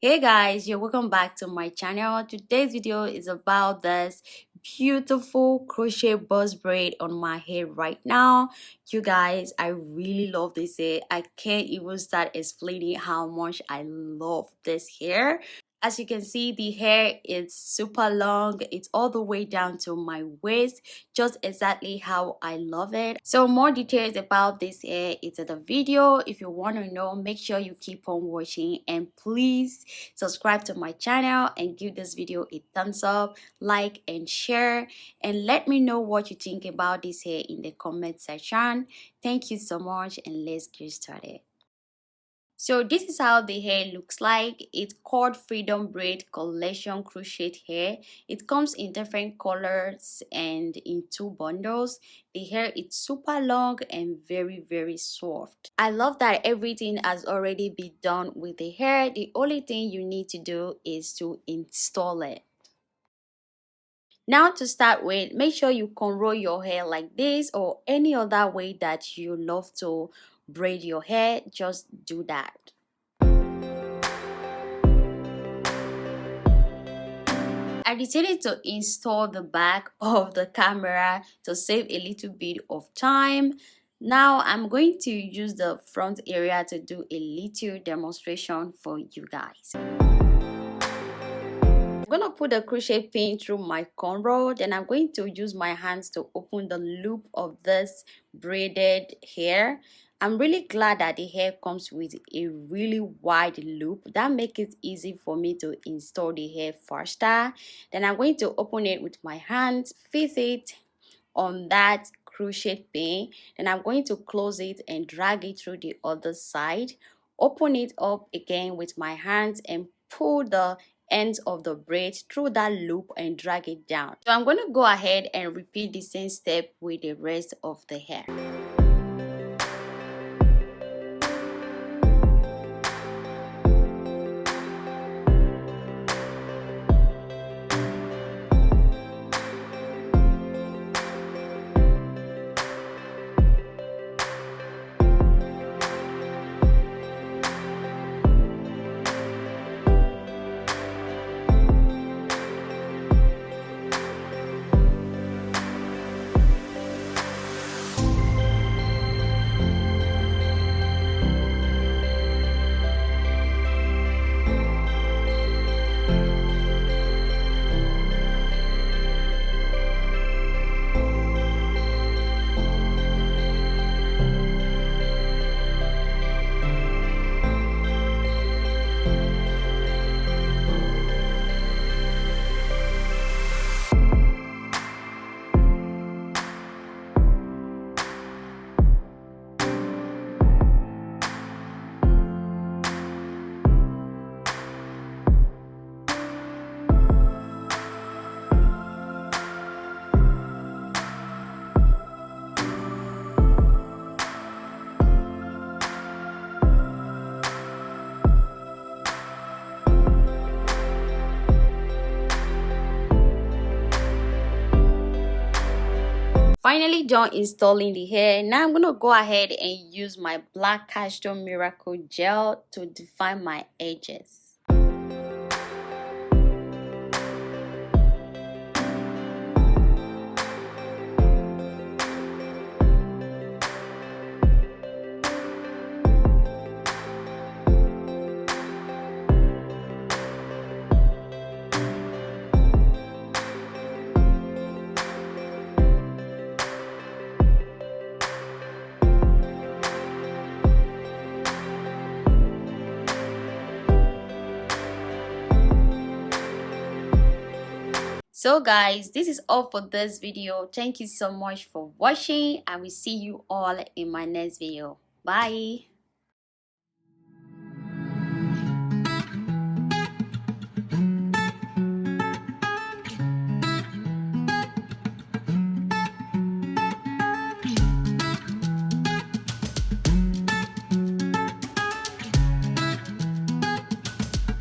Hey guys, you're welcome back to my channel. Today's video is about this beautiful crochet buzz braid on my head right now. You guys, I really love this hair. I can't even start explaining how much I love this hair. As you can see, the hair is super long. It's all the way down to my waist, just exactly how I love it. So more details about this hair is in the video. If you want to know, make sure you keep on watching, and please subscribe to my channel and give this video a thumbs up, like and share, and let me know what you think about this hair in the comment section. Thank you so much, and let's get started. So this is how the hair looks like. It's called Freedom Braid Collection Crochet Hair. It comes in different colors and in 2 bundles. The hair is super long and very soft. I love that everything has already been done with the hair. The only thing you need to do is to install it. Now to start with, make sure you cornrow your hair like this or any other way that you love to braid your hair. Just do that. I decided to install the back of the camera to save a little bit of time. Now I'm going to use the front area to do a little demonstration for you guys. I'm going to put the crochet pin through my cornrow, then I'm going to use my hands to open the loop of this braided hair. I'm really glad that the hair comes with a really wide loop. That makes it easy for me to install the hair faster. Then I'm going to open it with my hands, fit it on that crochet pin. Then I'm going to close it and drag it through the other side. Open it up again with my hands and pull the ends of the braid through that loop and drag it down. So I'm going to go ahead and repeat the same step with the rest of the hair. Finally done installing the hair. Now I'm gonna go ahead and use my black Castor Miracle gel to define my edges. So guys, this is all for this video. Thank you so much for watching. I will see you all in my next video. Bye.